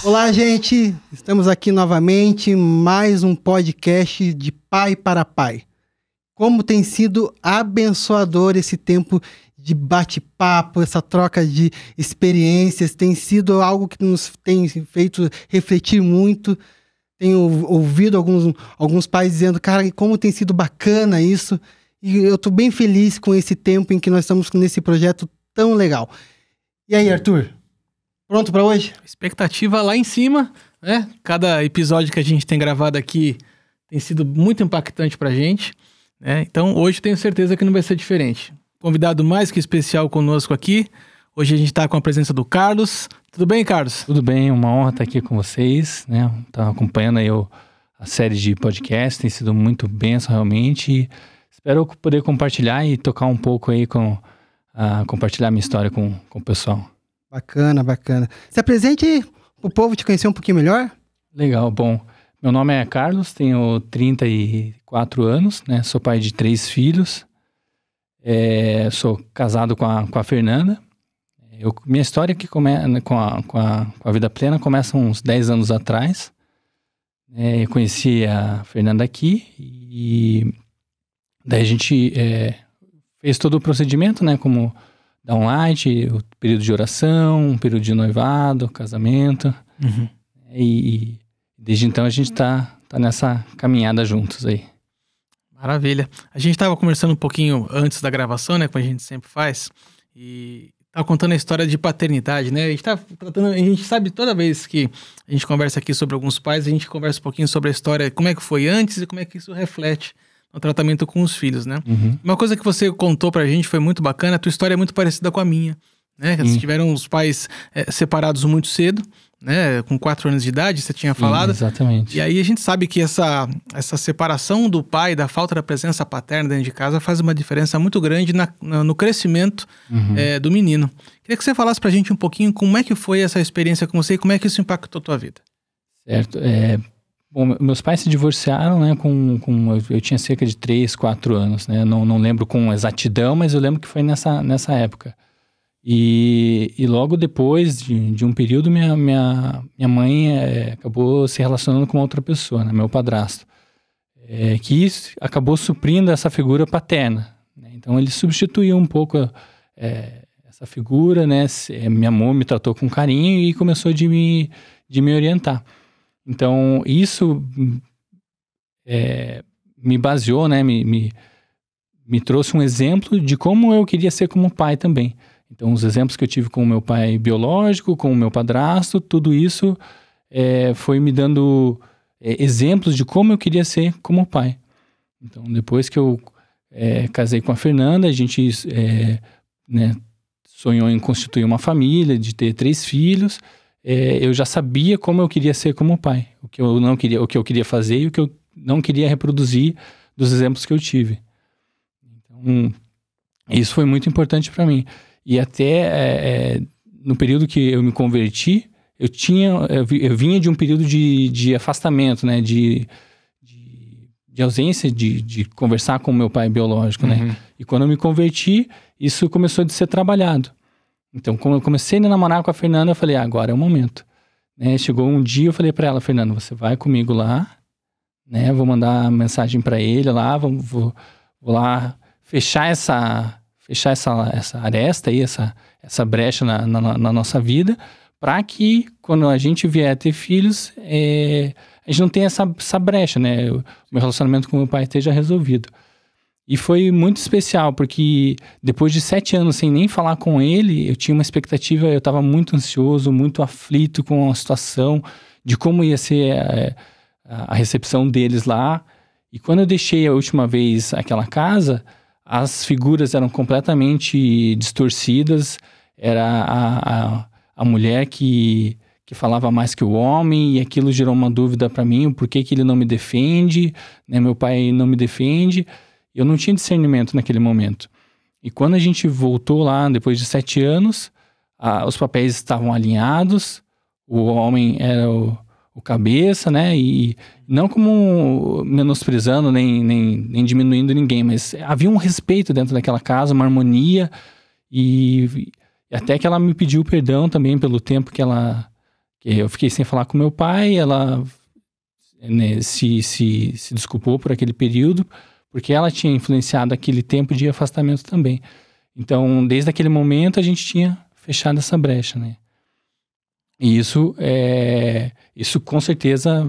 Olá, gente! Estamos aqui novamente em mais um podcast de pai para pai. Como tem sido abençoador esse tempo de bate-papo, essa troca de experiências, tem sido algo que nos tem feito refletir muito. Tenho ouvido alguns pais dizendo, cara, como tem sido bacana isso. E eu estou bem feliz com esse tempo em que nós estamos nesse projeto tão legal. E aí, Arthur? Pronto para hoje? Expectativa lá em cima, né? Cada episódio que a gente tem gravado aqui tem sido muito impactante pra gente, né? Então hoje tenho certeza que não vai ser diferente. Convidado mais que especial conosco aqui. Hoje a gente tá com a presença do Carlos. Tudo bem, Carlos? Tudo bem, uma honra estar aqui com vocês, né? Tá acompanhando aí a série de podcasts, tem sido muito benção realmente. E espero poder compartilhar e tocar um pouco aí compartilhar minha história com o pessoal. Bacana, bacana. Se apresente para o povo te conhecer um pouquinho melhor. Legal, bom. Meu nome é Carlos, tenho 34 anos, né? Sou pai de 3 filhos. Sou casado com a Fernanda. Minha história aqui com a vida plena começa uns 10 anos atrás. Eu conheci a Fernanda aqui e daí a gente fez todo o procedimento, né? Como downlight, o período de oração, um período de noivado, casamento. Uhum. E desde então a gente tá nessa caminhada juntos aí. Maravilha. A gente tava conversando um pouquinho antes da gravação, né? Como a gente sempre faz. E tava contando a história de paternidade, né? A gente sabe, toda vez que a gente conversa aqui sobre alguns pais, a gente conversa um pouquinho sobre a história, como é que foi antes e como é que isso reflete no tratamento com os filhos, né? Uhum. Uma coisa que você contou pra gente foi muito bacana, a tua história é muito parecida com a minha, né? Vocês tiveram os pais separados muito cedo, né? Com 4 anos de idade, você tinha falado. Exatamente. E aí a gente sabe que essa separação do pai, da falta da presença paterna dentro de casa faz uma diferença muito grande no crescimento do menino. Queria que você falasse pra gente um pouquinho como é que foi essa experiência com você e como é que isso impactou a tua vida. Certo. Bom, meus pais se divorciaram, né, eu tinha cerca de 3, 4 anos, né, não lembro com exatidão, mas eu lembro que foi nessa época. E logo depois de um período, minha mãe acabou se relacionando com outra pessoa, né, meu padrasto, que acabou suprindo essa figura paterna, né, então ele substituiu um pouco essa figura, né, me amou, me tratou com carinho e começou de me orientar. Então, isso me baseou, né? Me trouxe um exemplo de como eu queria ser como pai também. Então, os exemplos que eu tive com o meu pai biológico, com o meu padrasto, tudo isso foi me dando exemplos de como eu queria ser como pai. Então, depois que eu casei com a Fernanda, a gente né, sonhou em constituir uma família, de ter 3 filhos. Eu já sabia como eu queria ser como pai, o que eu queria fazer e o que eu não queria reproduzir dos exemplos que eu tive. Então, isso foi muito importante para mim. E até no período que eu me converti, eu vinha de um período de afastamento, né, de ausência de conversar com o meu pai biológico, né? E quando eu me converti, isso começou a ser trabalhado. Então, como eu comecei a namorar com a Fernanda, eu falei, agora é o momento. Né? Chegou um dia, eu falei pra ela, Fernanda, você vai comigo lá, né? Vou mandar mensagem pra ele lá, vou lá fechar essa aresta aí, essa brecha na nossa vida, para que quando a gente vier a ter filhos, a gente não tenha essa brecha, né? O meu relacionamento com o meu pai esteja resolvido. E foi muito especial, porque depois de 7 anos sem nem falar com ele, eu tinha uma expectativa, eu estava muito ansioso, muito aflito com a situação, de como ia ser a recepção deles lá. E quando eu deixei a última vez aquela casa, as figuras eram completamente distorcidas, era a mulher que falava mais que o homem, e aquilo gerou uma dúvida para mim, o porquê que ele não me defende, né? Meu pai não me defende. Eu não tinha discernimento naquele momento. E quando a gente voltou lá, depois de 7 anos, os papéis estavam alinhados, o homem era o cabeça, né? E não como menosprezando, nem diminuindo ninguém, mas havia um respeito dentro daquela casa, uma harmonia, e até que ela me pediu perdão também pelo tempo que Eu fiquei sem falar com meu pai, ela, né, se desculpou por aquele período, porque ela tinha influenciado aquele tempo de afastamento também. Então, desde aquele momento, a gente tinha fechado essa brecha, né? E isso com certeza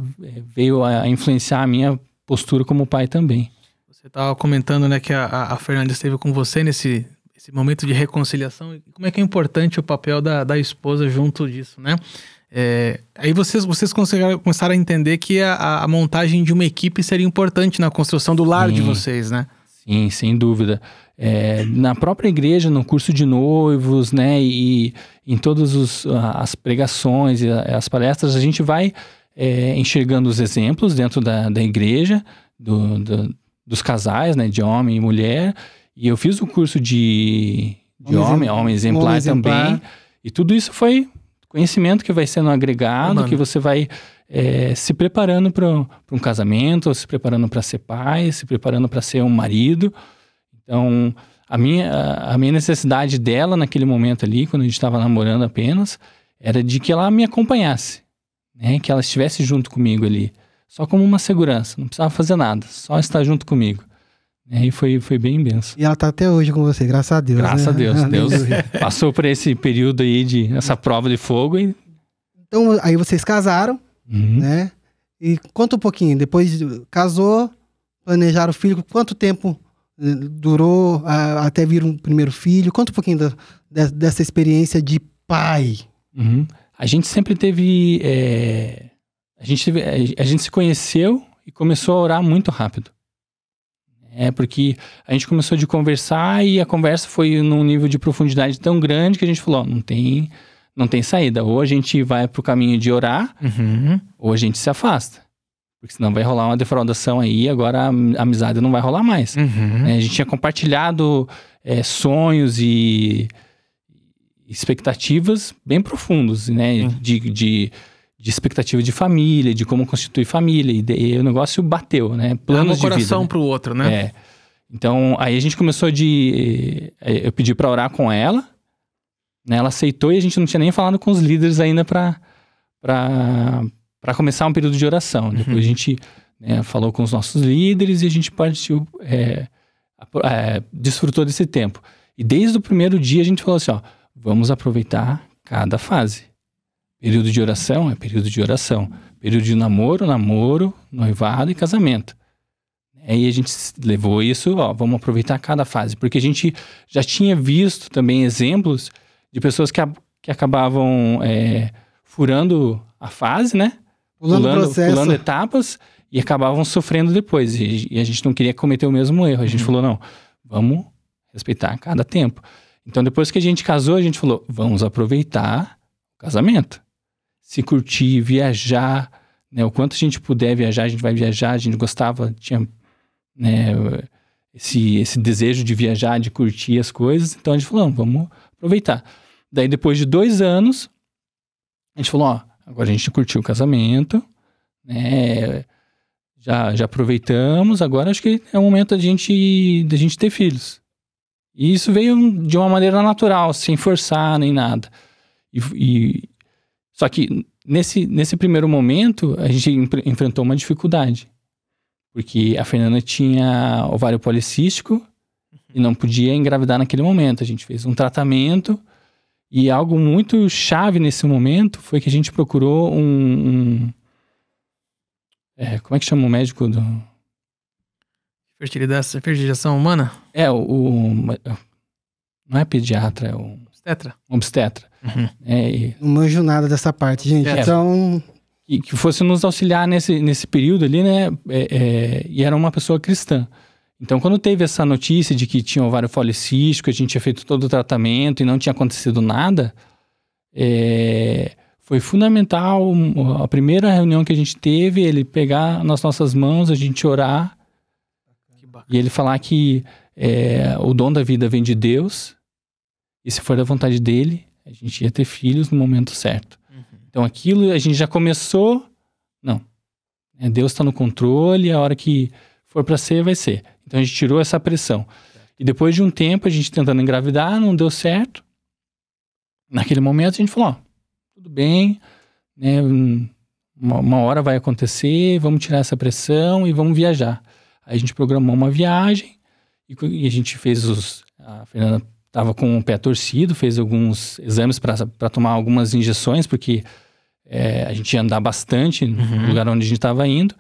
veio a influenciar a minha postura como pai também. Você estava comentando, né, que a Fernanda esteve com você nesse momento de reconciliação. E como é que é importante o papel da esposa junto disso, né? Aí vocês começaram a entender que a montagem de uma equipe seria importante na construção do lar de vocês, né? Sim, sem dúvida. Na própria igreja, no curso de noivos, né, e em todas as pregações e as palestras, a gente vai enxergando os exemplos dentro da igreja, dos casais, né, de homem e mulher. E eu fiz o curso de homem exemplar também. E tudo isso foi conhecimento que vai sendo agregado, que você vai se preparando para um casamento, se preparando para ser pai, se preparando para ser um marido. Então, a minha necessidade dela naquele momento ali, quando a gente estava namorando apenas, era de que ela me acompanhasse, né? Que ela estivesse junto comigo ali, só como uma segurança, não precisava fazer nada, só estar junto comigo. E foi bem benção. E ela tá até hoje com você, graças a Deus. Graças a Deus. Deus passou por esse período aí essa prova de fogo. Então, aí vocês casaram, né? E conta um pouquinho, depois casou, planejaram o filho, quanto tempo durou até vir um primeiro filho? Conta um pouquinho dessa experiência de pai. A gente sempre teve... A gente se conheceu e começou a orar muito rápido. Porque a gente começou de conversar e a conversa foi num nível de profundidade tão grande que a gente falou, não tem saída. Ou a gente vai pro caminho de orar, ou a gente se afasta. Porque senão vai rolar uma defraudação aí, agora a amizade não vai rolar mais. A gente tinha compartilhado sonhos e expectativas bem profundos, né? De expectativa de família, de como constituir família. E o negócio bateu, né? Planos de vida. Um coração pro outro, né? Então, aí a gente começou eu pedi pra orar com ela, né? Ela aceitou e a gente não tinha nem falado com os líderes ainda pra começar um período de oração. Depois a gente falou com os nossos líderes e a gente partiu, desfrutou desse tempo. E desde o primeiro dia a gente falou assim, vamos aproveitar cada fase. Período de oração é período de oração. Período de namoro, noivado e casamento. E a gente levou isso, vamos aproveitar cada fase. Porque a gente já tinha visto também exemplos de pessoas que acabavam furando a fase, né? Pulando etapas e acabavam sofrendo depois. E a gente não queria cometer o mesmo erro. A gente falou, não, vamos respeitar cada tempo. Então, depois que a gente casou, a gente falou, vamos aproveitar o casamento. Se curtir, viajar, né? O quanto a gente puder viajar, a gente vai viajar. A gente gostava, tinha esse desejo de viajar, de curtir as coisas. Então, a gente falou, vamos aproveitar. Daí, depois de 2 anos, a gente falou, agora a gente curtiu o casamento, né? Já aproveitamos, agora acho que é o momento da gente ter filhos. E isso veio de uma maneira natural, sem forçar nem nada. Só que nesse primeiro momento, a gente enfrentou uma dificuldade. Porque a Fernanda tinha ovário policístico e não podia engravidar naquele momento. A gente fez um tratamento e algo muito chave nesse momento foi que a gente procurou como é que chama o médico do... Fertilização humana? Não é pediatra, é o... Obstetra. Não manjo nada dessa parte, gente. Então... Que fosse nos auxiliar nesse período ali, né? E era uma pessoa cristã. Então, quando teve essa notícia de que tinha ovário policístico, a gente tinha feito todo o tratamento e não tinha acontecido nada, foi fundamental. A primeira reunião que a gente teve, ele pegar nas nossas mãos, a gente orar e ele falar que o dom da vida vem de Deus e se for da vontade dele, a gente ia ter filhos no momento certo. Então aquilo a gente já começou, não, Deus está no controle, a hora que for para ser, vai ser. Então a gente tirou essa pressão. E depois de um tempo, a gente tentando engravidar, não deu certo. Naquele momento a gente falou, tudo bem, né? Uma hora vai acontecer, vamos tirar essa pressão e vamos viajar. Aí a gente programou uma viagem e a gente fez a Fernanda estava com o pé torcido, fez alguns exames para tomar algumas injeções, porque a gente ia andar bastante no lugar onde a gente estava indo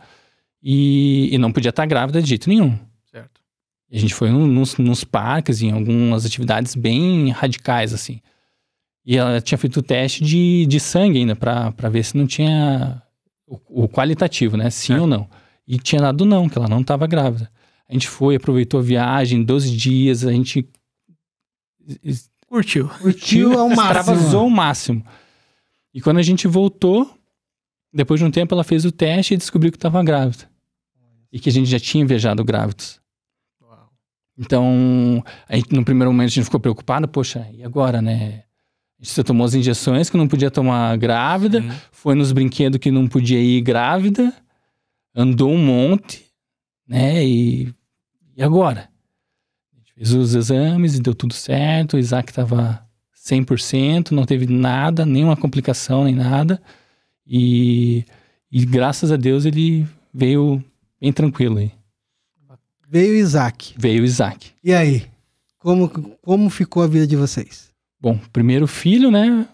e não podia estar grávida de jeito nenhum. Certo. E a gente foi nos parques, em algumas atividades bem radicais, assim. E ela tinha feito o teste de sangue ainda, para ver se não tinha o qualitativo, né? Sim ou não. E tinha dado não, que ela não estava grávida. A gente foi, aproveitou a viagem, 12 dias, a gente... Curtiu ao máximo. Extravasou ao máximo. E quando a gente voltou, depois de um tempo ela fez o teste e descobriu que estava grávida. E que a gente já tinha viajado grávidos. Uau. Então, no primeiro momento a gente ficou preocupado. Poxa, e agora, né? A gente tomou as injeções que não podia tomar grávida. Sim. Foi nos brinquedos que não podia ir grávida. Andou um monte, né? E agora? Fez os exames e deu tudo certo, o Isaac estava 100%, não teve nada, nenhuma complicação, nem nada. E graças a Deus ele veio bem tranquilo aí. Veio o Isaac. Veio o Isaac. E aí? Como ficou a vida de vocês? Bom, primeiro filho, né?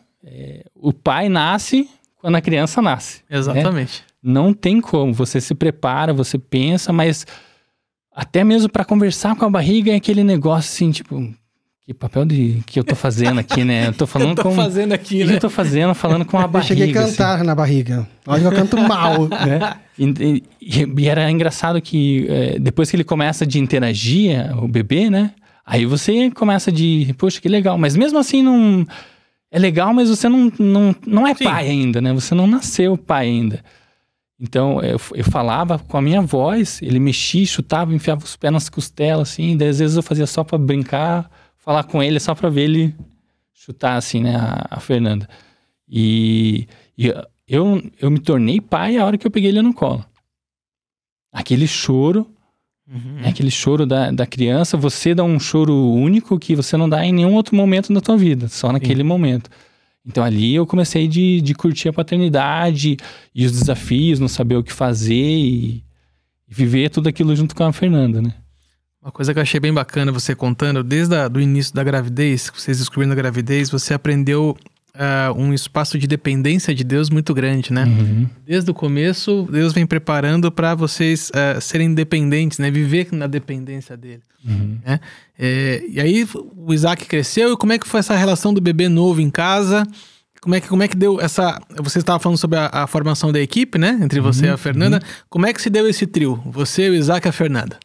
O pai nasce quando a criança nasce. Exatamente. Né? Não tem como, você se prepara, você pensa, mas... Até mesmo para conversar com a barriga é aquele negócio assim, tipo, que papel que eu tô fazendo aqui, né? Eu tô falando com... fazendo aqui, né? Que eu tô fazendo, falando com a barriga. Eu cheguei a cantar assim na barriga. Olha, eu canto mal. Né? E era engraçado que depois que ele começa de interagir, o bebê, né? Aí você começa poxa, que legal. Mas mesmo assim, não... É legal, mas você não é pai ainda, né? Você não nasceu pai ainda. Então, eu falava com a minha voz, ele mexia, chutava, enfiava os pés nas costelas, assim, daí às vezes eu fazia só pra brincar, falar com ele, só pra ver ele chutar, assim, né, a Fernanda. E eu me tornei pai a hora que eu peguei ele no colo. Aquele choro, aquele choro da criança, você dá um choro único que você não dá em nenhum outro momento da tua vida, só naquele momento. Então ali eu comecei de curtir a paternidade e os desafios, não saber o que fazer e viver tudo aquilo junto com a Fernanda, né? Uma coisa que eu achei bem bacana você contando, desde o início da gravidez, vocês descobrindo a gravidez, você aprendeu um espaço de dependência de Deus muito grande, né? Desde o começo, Deus vem preparando para vocês serem independentes, né? Viver na dependência dele. Né? E aí o Isaac cresceu, e como é que foi essa relação do bebê novo em casa? Como é que deu essa... Você estava falando sobre a formação da equipe, né? Entre você e a Fernanda. Como é que se deu esse trio? Você, o Isaac e a Fernanda.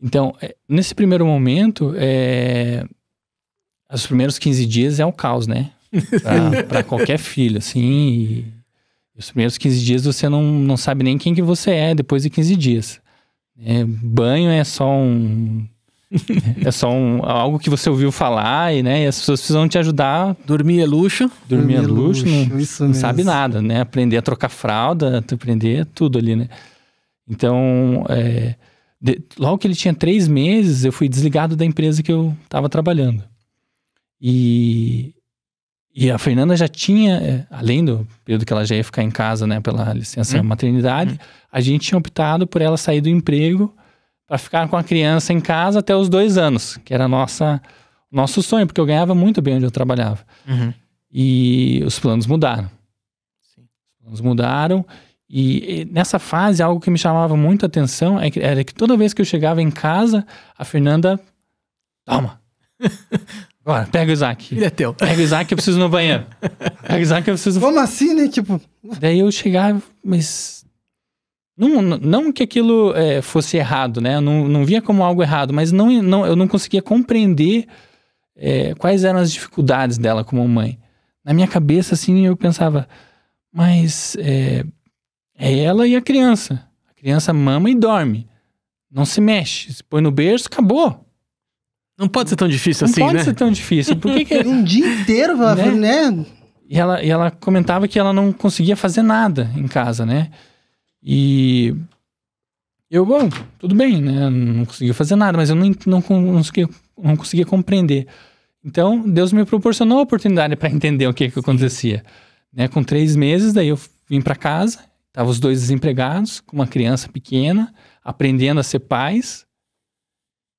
Então, nesse primeiro momento, os primeiros 15 dias é um caos, né? Para qualquer filho, assim. E os primeiros 15 dias você não sabe nem quem que você é depois de 15 dias. Banho é só algo que você ouviu falar e as pessoas precisam te ajudar. Dormir é luxo. Dormir é luxo, não sabe nada, né? Aprender a trocar fralda, aprender tudo ali, né? Então, logo que ele tinha 3 meses, eu fui desligado da empresa que eu estava trabalhando. E a Fernanda já tinha, além do período que ela já ia ficar em casa, né, pela licença maternidade, a gente tinha optado por ela sair do emprego para ficar com a criança em casa até os 2 anos, que era nosso sonho, porque eu ganhava muito bem onde eu trabalhava. E os planos mudaram. Os planos mudaram e nessa fase, algo que me chamava muito a atenção era que toda vez que eu chegava em casa, a Fernanda... Toma! Agora, pega o Isaac. Ele é teu. Pega o Isaac, eu preciso ir no banheiro. Pega o Isaac, eu preciso... Como assim, né? Tipo... Daí eu chegava, mas... Não que aquilo fosse errado, né? Eu não via como algo errado, mas eu não conseguia compreender quais eram as dificuldades dela como mãe. Na minha cabeça, assim, eu pensava, mas é ela e a criança. A criança mama e dorme. Não se mexe. Se põe no berço, acabou. Não pode ser tão difícil assim, né? Não pode ser tão difícil. Por que um dia inteiro, né? E ela comentava que ela não conseguia fazer nada em casa, né? E eu, bom, tudo bem, né? Não conseguia fazer nada, mas eu não conseguia compreender. Então, Deus me proporcionou a oportunidade para entender o que acontecia. Né? Com 3 meses, daí eu vim para casa, estavam os 2 desempregados, com uma criança pequena, aprendendo a ser pais,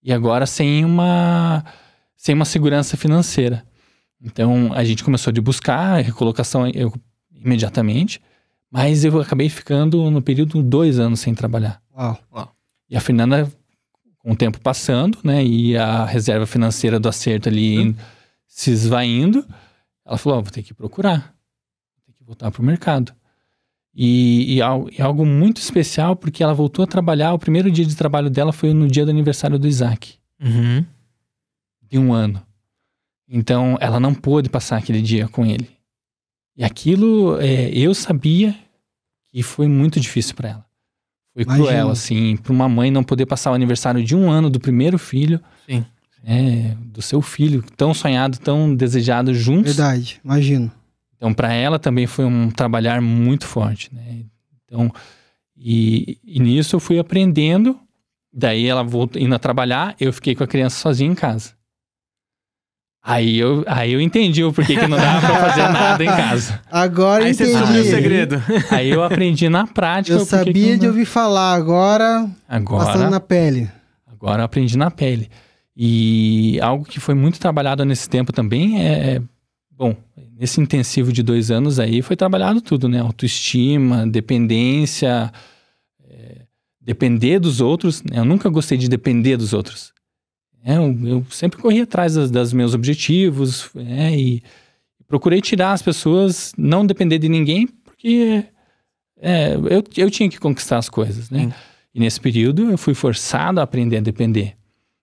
e agora sem uma segurança financeira. Então, a gente começou a buscar a recolocação imediatamente, mas eu acabei ficando no período 2 anos sem trabalhar. Uau. E a Fernanda, com o tempo passando, né, e a reserva financeira do acerto ali se esvaindo, ela falou, vou ter que procurar, vou ter que voltar pro mercado. E algo muito especial, porque ela voltou a trabalhar, o primeiro dia de trabalho dela foi no dia do aniversário do Isaac. Uhum. De 1 ano. Então, ela não pôde passar aquele dia com ele. E aquilo, eu sabia que foi muito difícil para ela. Foi cruel, assim, para uma mãe não poder passar o aniversário de 1 ano do primeiro filho. Sim. Do seu filho, tão sonhado, tão desejado juntos. Verdade, imagino. Então, para ela também foi um trabalhar muito forte, né? Então, e nisso eu fui aprendendo. Daí ela voltou indo a trabalhar, eu fiquei com a criança sozinha em casa. Aí eu entendi o porquê que não dava pra fazer nada em casa. Agora aí entendi. Você descobriu o segredo. Aí eu aprendi na prática. Eu sabia de ouvir falar, agora passando na pele. Agora eu aprendi na pele. E algo que foi muito trabalhado nesse tempo também bom, nesse intensivo de 2 anos aí foi trabalhado tudo, né? Autoestima, dependência, depender dos outros. Né? Eu nunca gostei de depender dos outros. Eu sempre corri atrás dos meus objetivos e procurei tirar as pessoas, não depender de ninguém, porque eu tinha que conquistar as coisas, né? E nesse período eu fui forçado a aprender a depender.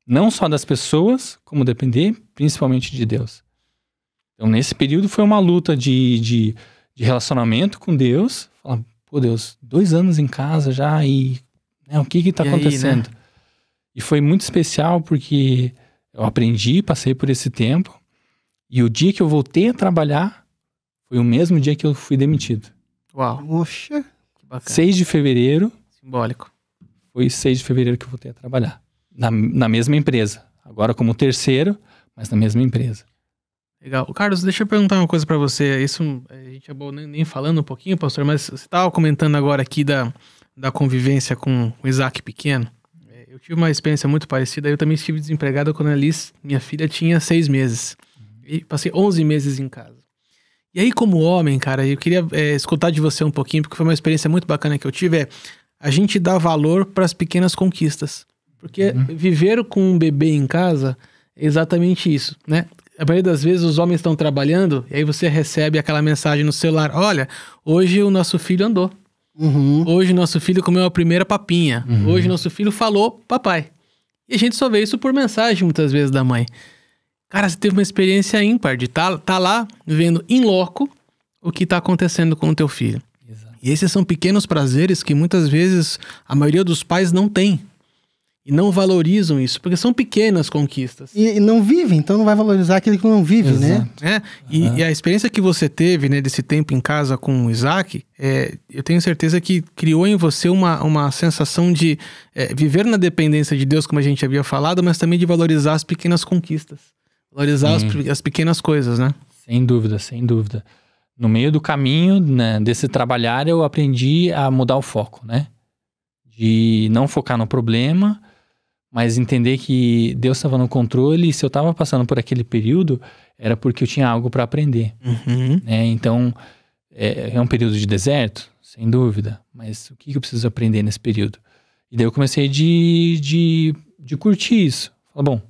Não só das pessoas, como depender principalmente de Deus. Então nesse período foi uma luta de relacionamento com Deus. Falar, pô Deus, 2 anos em casa já e o que está acontecendo? Aí, né? E foi muito especial porque eu aprendi, passei por esse tempo. E o dia que eu voltei a trabalhar foi o mesmo dia que eu fui demitido. Uau. Poxa. Que bacana. 6 de fevereiro. Simbólico. Foi 6 de fevereiro que eu voltei a trabalhar. Na mesma empresa. Agora como terceiro, mas na mesma empresa. Legal. Carlos, deixa eu perguntar uma coisa pra você. Isso a gente acabou nem falando um pouquinho, pastor, mas você estava comentando agora aqui da convivência com o Isaac pequeno. Eu tive uma experiência muito parecida. Eu também estive desempregado quando a Liz, minha filha, tinha 6 meses. E passei 11 meses em casa. E aí, como homem, cara, eu queria escutar de você um pouquinho, porque foi uma experiência muito bacana que eu tive, a gente dá valor para as pequenas conquistas. Porque viver com um bebê em casa é exatamente isso, né? A maioria das vezes os homens estão trabalhando e aí você recebe aquela mensagem no celular. Olha, hoje o nosso filho andou. Hoje nosso filho comeu a primeira papinha. Hoje nosso filho falou papai. E a gente só vê isso por mensagem muitas vezes da mãe. Cara, você teve uma experiência ímpar de tá lá vendo in loco o que tá acontecendo com o teu filho. Exato. E esses são pequenos prazeres que muitas vezes a maioria dos pais não tem. E não valorizam isso, porque são pequenas conquistas. E não vive, então não vai valorizar aquele que não vive, né? E a experiência que você teve, né, desse tempo em casa com o Isaac, eu tenho certeza que criou em você uma sensação de viver na dependência de Deus, como a gente havia falado, mas também de valorizar as pequenas conquistas. Valorizar as pequenas coisas, né? Sem dúvida, sem dúvida. No meio do caminho, né, desse trabalhar, eu aprendi a mudar o foco, né? De não focar no problema, mas entender que Deus estava no controle e se eu estava passando por aquele período, era porque eu tinha algo para aprender. Né? Então, é um período de deserto, sem dúvida, mas o que eu preciso aprender nesse período? E daí eu comecei de curtir isso. Falei, bom,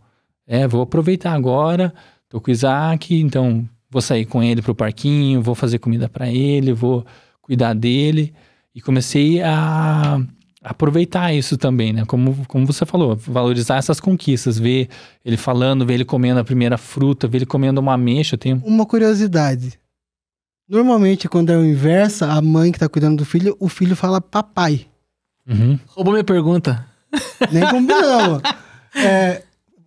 vou aproveitar agora, tô com o Isaac, então vou sair com ele pro parquinho, vou fazer comida para ele, vou cuidar dele. E comecei a aproveitar isso também, né? Como você falou, valorizar essas conquistas, ver ele falando, ver ele comendo a primeira fruta, ver ele comendo uma ameixa. Uma curiosidade. Normalmente, quando é o inverso, a mãe que tá cuidando do filho, o filho fala papai. Roubou minha pergunta. Nem combinamos.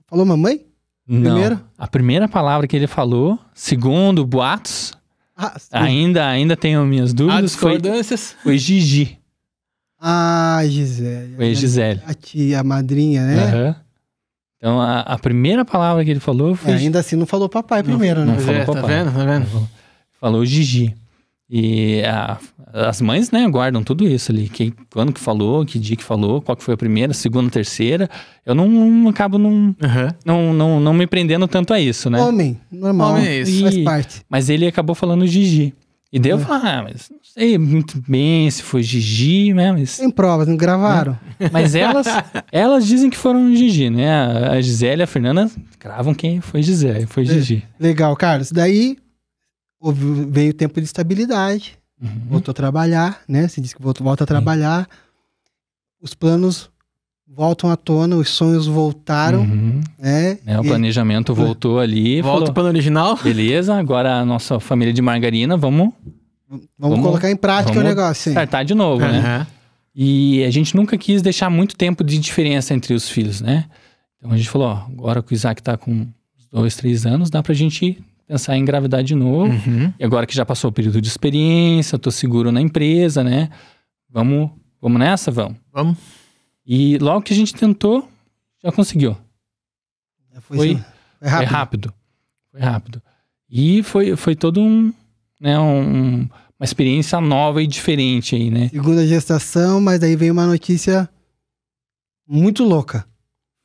Falou mamãe? Não. Primeiro? A primeira palavra que ele falou, segundo boatos, ainda tenho minhas dúvidas, foi Gigi. Ah, Gisele. Foi Gisele. A tia, a madrinha, né? Então, a primeira palavra que ele falou foi... ainda assim não falou papai primeiro, né? Não falou papai. Tá vendo? Falou Gigi. E as mães, né, guardam tudo isso ali. Quando que falou, que dia que falou, qual que foi a primeira, segunda, terceira. Eu acabo não me prendendo tanto a isso, né? Homem, normal. Homem é isso. Faz parte. Mas ele acabou falando Gigi. E daí eu falei, mas não sei muito bem se foi Gigi, né? Mas, Tem provas, não gravaram? mas elas dizem que foram Gigi, né? A Gisele e a Fernanda cravam quem foi Gisele, foi Gigi. Legal, Carlos. Daí veio o tempo de estabilidade, voltou a trabalhar, né? Você disse que volta a trabalhar, os planos voltam à tona, os sonhos voltaram, né? O planejamento voltou ali. Volta para o original. Beleza, agora a nossa família de margarina, vamos colocar em prática o negócio. Startar de novo, né? E a gente nunca quis deixar muito tempo de diferença entre os filhos, né? Então a gente falou, ó, agora que o Isaac tá com 2, 3 anos, dá pra gente pensar em engravidar de novo. E agora que já passou o período de experiência, tô seguro na empresa, né? Vamos nessa? Vamos. E logo que a gente tentou, já conseguiu. Foi rápido. Foi rápido. E foi todo uma experiência nova e diferente aí, né? Segunda gestação, mas daí veio uma notícia muito louca.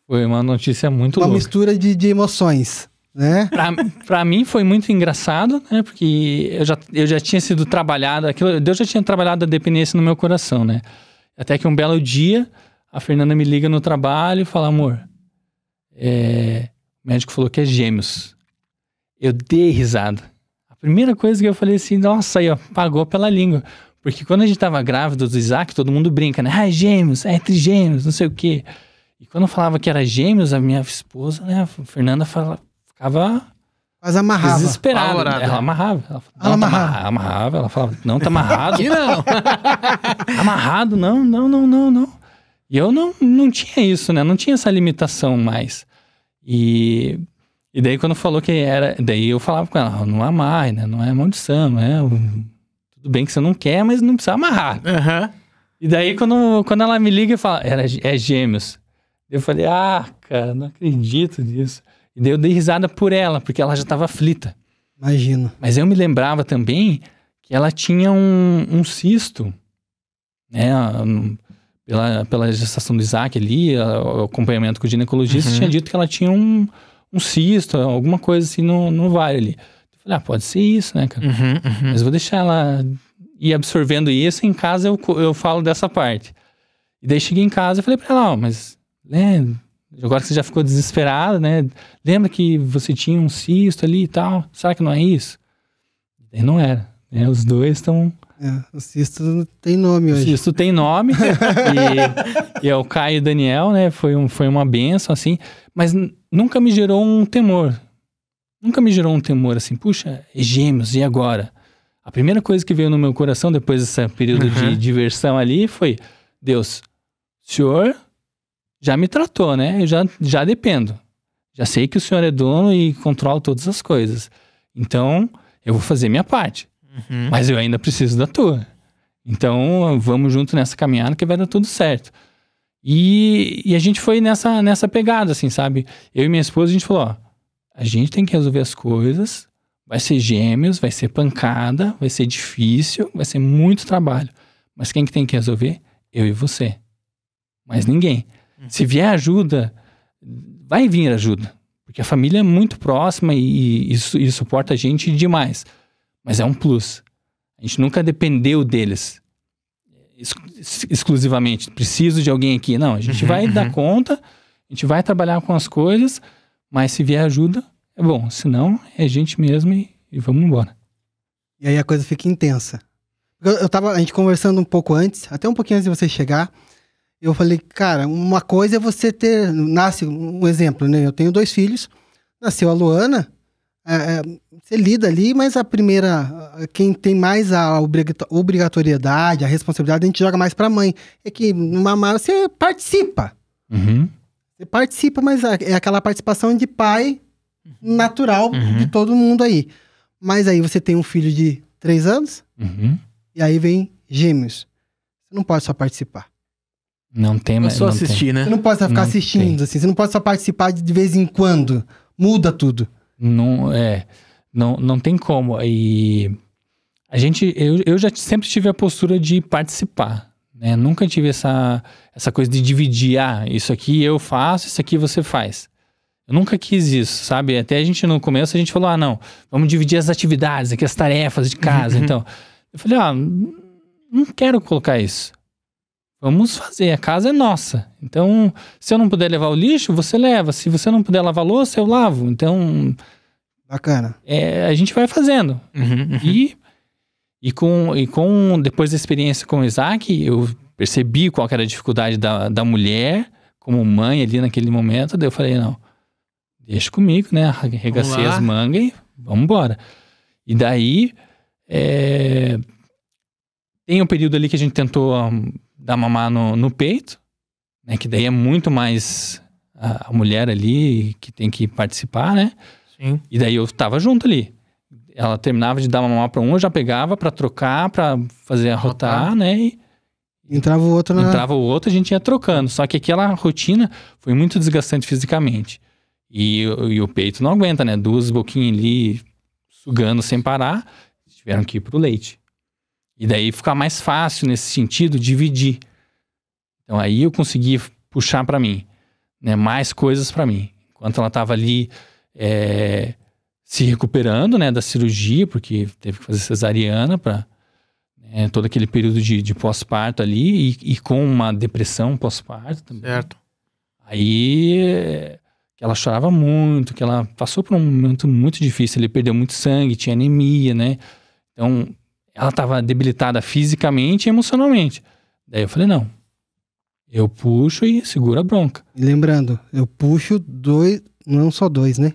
Foi uma notícia muito louca. Uma mistura de emoções, né? Pra mim foi muito engraçado, né? Porque eu já tinha sido trabalhado, Deus já tinha trabalhado a dependência no meu coração, né? Até que um belo dia, a Fernanda me liga no trabalho e fala, amor, o médico falou que é gêmeos. Eu dei risada. A primeira coisa que eu falei assim, nossa, aí ó, pagou pela língua. Porque quando a gente tava grávida do Isaac, todo mundo brinca, né? Gêmeos, trigêmeos, não sei o quê. E quando eu falava que era gêmeos, a minha esposa, né, a Fernanda, ficava quase amarrava. Desesperada. Ela amarrava. Ela amarrava. Ela falava, não, tá amarrado. Aqui não. Amarrado, não. E eu não tinha isso, né? Não tinha essa limitação mais. E daí quando falou que era... Daí eu falava com ela, não amarre, né? Não é maldição, não é... Tudo bem que você não quer, mas não precisa amarrar. E daí quando ela me liga e fala, é gêmeos. Eu falei, cara, não acredito nisso. E daí eu dei risada por ela, porque ela já estava aflita. Imagino. Mas eu me lembrava também que ela tinha um cisto, né? Pela gestação do Isaac ali, o acompanhamento com o ginecologista, tinha dito que ela tinha um cisto, alguma coisa assim no ovário ali. Eu falei, pode ser isso, né, cara? Mas eu vou deixar ela ir absorvendo isso, em casa eu falo dessa parte. E daí cheguei em casa e falei pra ela, mas, né, agora que você já ficou desesperada, né, lembra que você tinha um cisto ali e tal, será que não é isso? E daí não era, né, os dois estão... o cisto tem nome hoje. O cisto tem nome, e é o Caio e Daniel, né, foi uma bênção, assim, mas nunca me gerou um temor. Nunca me gerou um temor, assim, puxa, é gêmeos, e agora? A primeira coisa que veio no meu coração, depois desse período de diversão ali, foi, Deus, o Senhor já me tratou, né, eu já dependo. Já sei que o Senhor é dono e controla todas as coisas. Então, eu vou fazer minha parte. Mas eu ainda preciso da tua. Então, vamos junto nessa caminhada que vai dar tudo certo. E a gente foi nessa pegada, assim, sabe? Eu e minha esposa, a gente falou, a gente tem que resolver as coisas, vai ser gêmeos, vai ser pancada, vai ser difícil, vai ser muito trabalho. Mas quem que tem que resolver? Eu e você. Mais ninguém. Se vier ajuda, vai vir ajuda. Porque a família é muito próxima e suporta a gente demais. Mas é um plus. A gente nunca dependeu deles exclusivamente. Preciso de alguém aqui. Não, a gente vai dar conta, a gente vai trabalhar com as coisas, mas se vier ajuda, é bom. Se não, é a gente mesmo e vamos embora. E aí a coisa fica intensa. A gente conversando um pouco antes, até um pouquinho antes de você chegar, eu falei, cara, uma coisa é você nasce, um exemplo, né? Eu tenho 2 filhos, nasceu a Luana, você lida ali, mas a primeira, quem tem mais a obrigatoriedade, a responsabilidade, a gente joga mais pra mãe. É que no mamar você participa. Você participa, mas é aquela participação de pai natural de todo mundo aí. Mas aí você tem um filho de 3 anos, e aí vem gêmeos. Você não pode só participar. Não tem, mas só assistir, né? Você não pode só ficar assistindo, assim. Você não pode só participar de vez em quando. Muda tudo. Não tem como. E Eu já sempre tive a postura de participar, né? Nunca tive essa coisa de dividir, isso aqui eu faço, isso aqui você faz. Eu nunca quis isso, sabe? Até no começo a gente falou, não, vamos dividir as atividades aqui, as tarefas de casa, então. Eu falei, não quero colocar isso. Vamos fazer, a casa é nossa. Então, se eu não puder levar o lixo, você leva. Se você não puder lavar a louça, eu lavo. Então... Bacana. A gente vai fazendo. E depois da experiência com o Isaac, eu percebi qual que era a dificuldade da mulher, como mãe ali naquele momento. Daí eu falei, não, deixa comigo, né? Arregacei as mangas e vamos embora. E daí, tem um período ali que a gente tentou dar mamar no peito, né? Que daí é muito mais a mulher ali que tem que participar, né? Sim. E daí eu tava junto ali. Ela terminava de dar mamar pra um, eu já pegava pra trocar, pra fazer arrotar, né? E entrava o outro a gente ia trocando. Só que aquela rotina foi muito desgastante fisicamente. E o peito não aguenta, né? 2 boquinhas ali sugando sem parar, tiveram que ir pro leite. E daí fica mais fácil nesse sentido, dividir. Então aí eu consegui puxar pra mim, né? Mais coisas pra mim. Enquanto ela tava ali se recuperando, né? Da cirurgia, porque teve que fazer cesariana pra todo aquele período de pós-parto ali e com uma depressão pós-parto também. Certo. Aí que ela chorava muito, que ela passou por um momento muito difícil, ele perdeu muito sangue, tinha anemia, né? Então, ela estava debilitada fisicamente e emocionalmente. Daí eu falei, não, eu puxo e seguro a bronca. E lembrando, eu puxo 2, não só 2, né?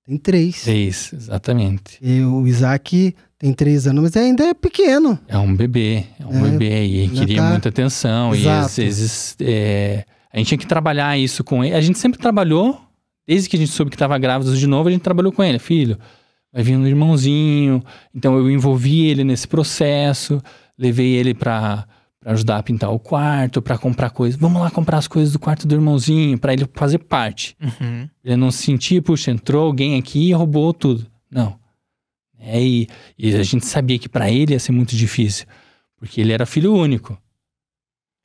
Tem 3. 3, exatamente. E o Isaac tem 3 anos, mas ainda é pequeno. É um bebê, e ele queria muita atenção. Exato. E às vezes a gente tinha que trabalhar isso com ele. A gente sempre trabalhou, desde que a gente soube que estava grávida de novo, a gente trabalhou com ele. Filho, vai vir um irmãozinho. Então eu envolvi ele nesse processo, levei ele para ajudar a pintar o quarto, para comprar coisas. Vamos lá comprar as coisas do quarto do irmãozinho, para ele fazer parte. Ele não se sentir, puxa, entrou alguém aqui e roubou tudo. Não. E a gente sabia que para ele ia ser muito difícil, porque ele era filho único.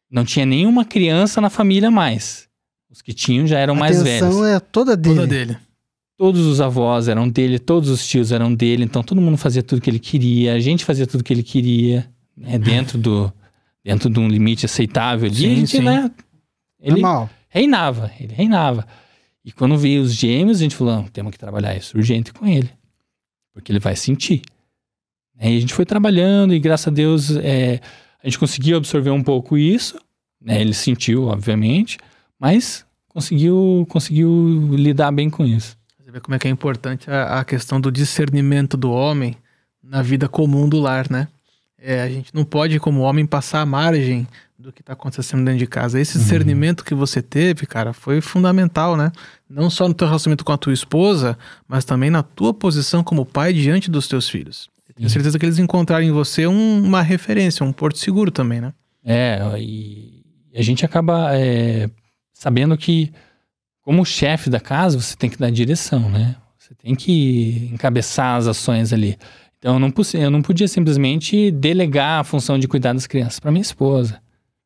Não tinha nenhuma criança na família mais. Os que tinham já eram mais velhos. A atenção é toda dele. Toda dele. Todos os avós eram dele, todos os tios eram dele, então todo mundo fazia tudo que ele queria, a gente fazia tudo que ele queria, né, dentro de um limite aceitável ali, Sim, a gente, sim. né, ele Normal. reinava. E quando veio os gêmeos, a gente falou, não, temos que trabalhar isso urgente com ele, porque ele vai sentir. E a gente foi trabalhando e graças a Deus a gente conseguiu absorver um pouco isso, né, ele sentiu, obviamente, mas conseguiu lidar bem com isso. Você vê como é que é importante a questão do discernimento do homem na vida comum do lar, né? A gente não pode, como homem, passar a margem do que está acontecendo dentro de casa. Esse discernimento que você teve, cara, foi fundamental, né? Não só no teu relacionamento com a tua esposa, mas também na tua posição como pai diante dos teus filhos. Eu tenho certeza que eles encontraram em você uma referência, um porto seguro também, né? E a gente acaba sabendo que, como chefe da casa, você tem que dar direção, né? Você tem que encabeçar as ações ali. Então, eu não podia simplesmente delegar a função de cuidar das crianças para minha esposa.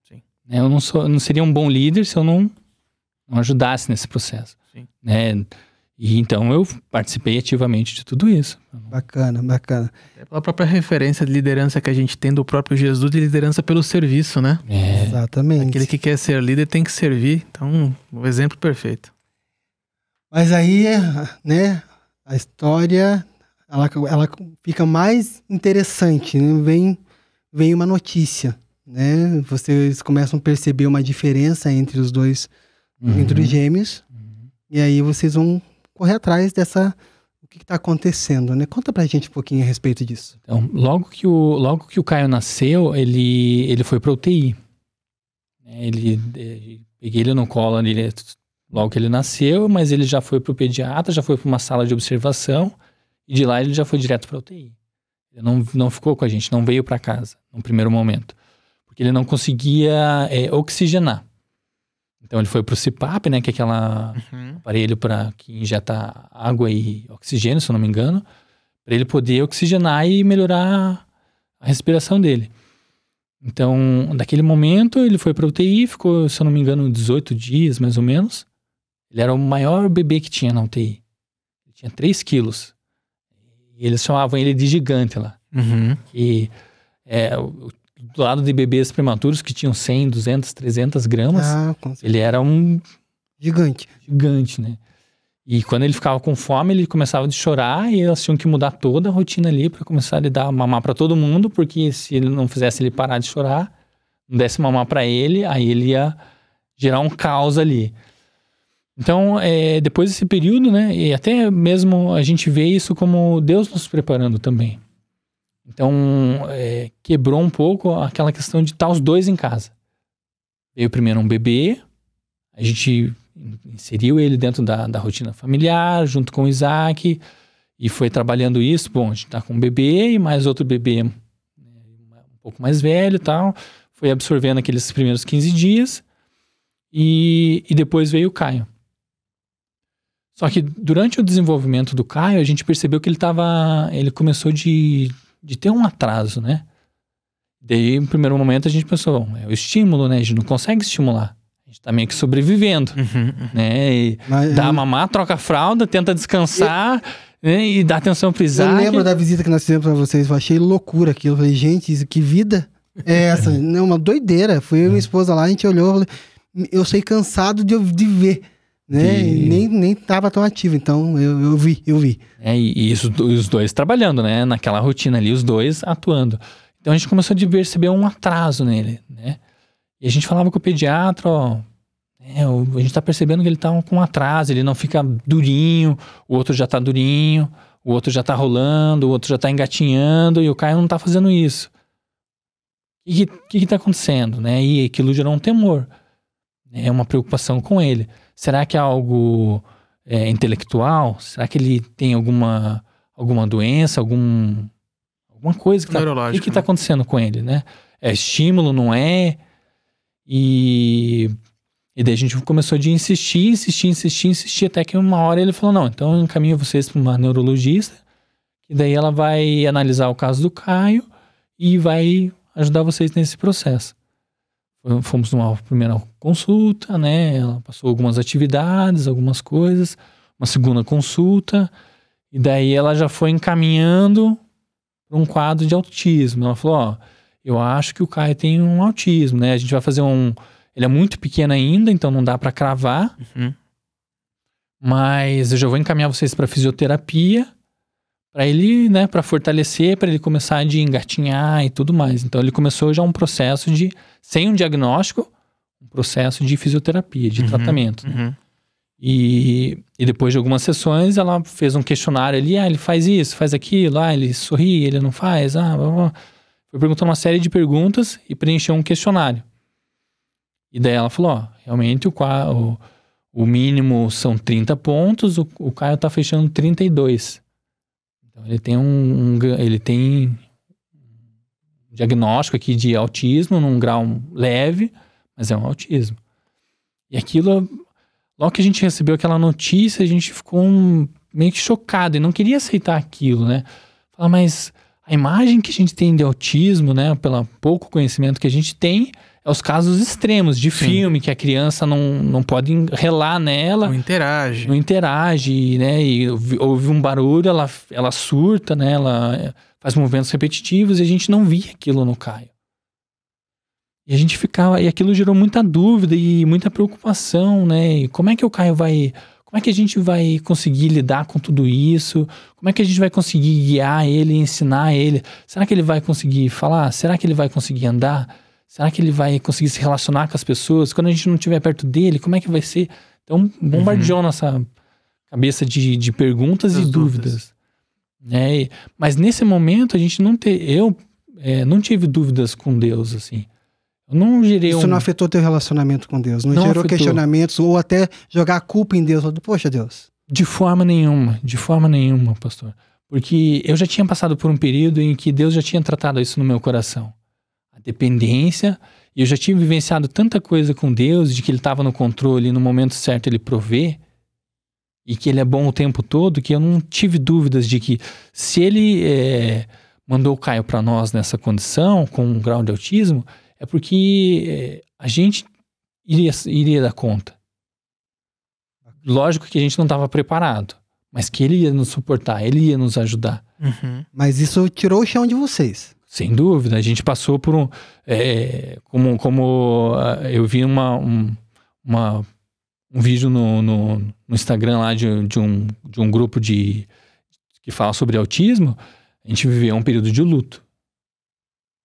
Sim. Eu não seria um bom líder se eu não ajudasse nesse processo. Sim. Né? E então, eu participei ativamente de tudo isso. Bacana. É pela própria referência de liderança que a gente tem do próprio Jesus, de liderança pelo serviço, né? Exatamente. Aquele que quer ser líder tem que servir. Então, o exemplo perfeito. Mas aí, né, a história... Ela fica mais interessante, né? Vem uma notícia, né? Vocês começam a perceber uma diferença entre os dois, entre os gêmeos, e aí vocês vão correr atrás o que está acontecendo, né? Conta pra gente um pouquinho a respeito disso. Então, logo que o Caio nasceu, ele foi pra UTI. Peguei ele no colo logo que ele nasceu, mas ele já foi pro pediatra, já foi pra uma sala de observação, e de lá ele já foi direto para UTI. Ele não ficou com a gente, não veio para casa no primeiro momento. Porque ele não conseguia oxigenar. Então ele foi pro CPAP, né, que é aquele aparelho que injeta água e oxigênio, se eu não me engano, para ele poder oxigenar e melhorar a respiração dele. Então, daquele momento, ele foi para UTI, ficou, se eu não me engano, 18 dias, mais ou menos. Ele era o maior bebê que tinha na UTI. Ele tinha 3 quilos. E eles chamavam ele de gigante lá. E do lado de bebês prematuros que tinham 100, 200, 300 gramas, ele era um... Gigante, né? E quando ele ficava com fome, ele começava a chorar e elas tinham que mudar toda a rotina ali para começar a lhe dar mamar para todo mundo, porque se ele não fizesse ele parar de chorar, não desse mamar para ele, aí ele ia gerar um caos ali. Então, depois desse período, né, e até mesmo a gente vê isso como Deus nos preparando também. Então, quebrou um pouco aquela questão de estar os dois em casa. Veio primeiro um bebê, a gente inseriu ele dentro da rotina familiar, junto com o Isaac, e foi trabalhando isso. Bom, a gente tá com um bebê e mais outro bebê um pouco mais velho e tal. Foi absorvendo aqueles primeiros 15 dias e depois veio o Caio. Só que durante o desenvolvimento do Caio, a gente percebeu que ele começou de ter um atraso, né? Daí, no primeiro momento, a gente pensou, é o estímulo, né? A gente não consegue estimular. A gente tá meio que sobrevivendo, né? E dá mamar, troca a fralda, tenta descansar, né? E dá atenção pro Isaac. Eu lembro da visita que nós fizemos pra vocês, eu achei loucura aquilo. Eu falei, gente, que vida é essa? Não, uma doideira. Fui eu e minha esposa lá, a gente olhou, falei, eu saí cansado de ver, né? E nem tava tão ativo, então eu vi. E isso, os dois trabalhando, né? Naquela rotina ali, os dois atuando. Então a gente começou a perceber um atraso nele, né? E a gente falava com o pediatra, a gente tá percebendo que ele tá com um atraso, ele não fica durinho, o outro já tá durinho, o outro já tá rolando, o outro já tá engatinhando e o Caio não tá fazendo isso. O que tá acontecendo, né? E aquilo gerou um temor, né? Uma preocupação com ele. Será que é algo intelectual? Será que ele tem alguma doença, alguma coisa que tá... O que tá acontecendo com ele, né? É estímulo, não é? E daí a gente começou a insistir, até que uma hora ele falou, não, então eu encaminho vocês para uma neurologista, e daí ela vai analisar o caso do Caio e vai ajudar vocês nesse processo. Fomos numa primeira consulta, né? Ela passou algumas atividades, algumas coisas, uma segunda consulta, e daí ela já foi encaminhando para um quadro de autismo. Ela falou, eu acho que o Caio tem um autismo, né? A gente vai fazer ele é muito pequeno ainda, então não dá para cravar. Mas eu já vou encaminhar vocês para fisioterapia, para ele, né, para fortalecer, para ele começar a engatinhar e tudo mais. Então ele começou já um processo sem um diagnóstico, um processo de fisioterapia, de tratamento. Né? E depois de algumas sessões, ela fez um questionário ali, ele faz isso, faz aquilo, ele sorri, ele não faz, Foi perguntando uma série de perguntas e preencheu um questionário. E daí ela falou, realmente o mínimo são 30 pontos, o Caio tá fechando 32. Então ele tem ele tem um diagnóstico aqui de autismo num grau leve, mas é um autismo. E aquilo, logo que a gente recebeu aquela notícia, a gente ficou meio que chocado e não queria aceitar aquilo, né? Falar, mas a imagem que a gente tem de autismo, né, pelo pouco conhecimento que a gente tem, é os casos extremos de filme, que a criança não pode relar nela. Não interage, né, e ouve um barulho, ela surta, né, ela faz movimentos repetitivos e a gente não via aquilo no Caio. E a gente ficava, e aquilo gerou muita dúvida e muita preocupação, né, e como é que o Caio como é que a gente vai conseguir lidar com tudo isso? Como é que a gente vai conseguir guiar ele, ensinar ele? Será que ele vai conseguir falar? Será que ele vai conseguir andar? Será que ele vai conseguir se relacionar com as pessoas? Quando a gente não estiver perto dele, como é que vai ser? Então, bombardeou nossa cabeça de perguntas e dúvidas. Né? Mas nesse momento, a gente eu não tive dúvidas com Deus, assim. Eu não gerei Isso não afetou teu relacionamento com Deus? Não gerou afetou. Questionamentos ou até jogar a culpa em Deus? Poxa, Deus. De forma nenhuma, pastor. Porque eu já tinha passado por um período em que Deus já tinha tratado isso no meu coração. A dependência, e eu já tinha vivenciado tanta coisa com Deus, de que Ele estava no controle e no momento certo Ele provê, e que Ele é bom o tempo todo, que eu não tive dúvidas de que se Ele mandou o Caio para nós nessa condição, com um grau de autismo, é porque a gente iria dar conta. Lógico que a gente não estava preparado, mas que ele ia nos suportar, ele ia nos ajudar. Uhum. Mas isso tirou o chão de vocês. Sem dúvida, a gente passou por um... como eu vi um vídeo no Instagram lá de um grupo que fala sobre autismo, a gente viveu um período de luto.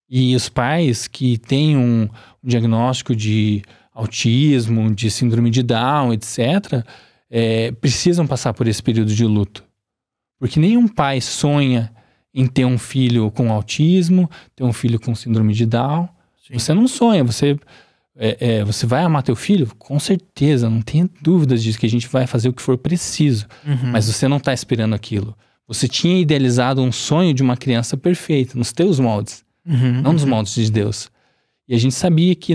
E os pais que têm um diagnóstico de autismo, de síndrome de Down, etc., precisam passar por esse período de luto. Porque nenhum pai sonha em ter um filho com autismo, ter um filho com síndrome de Down. Sim. Você não sonha, você vai amar teu filho? Com certeza, não tenha dúvidas disso, que a gente vai fazer o que for preciso. Uhum. Mas você não está esperando aquilo. Você tinha idealizado um sonho de uma criança perfeita, nos teus moldes, não nos moldes de Deus. E a gente sabia que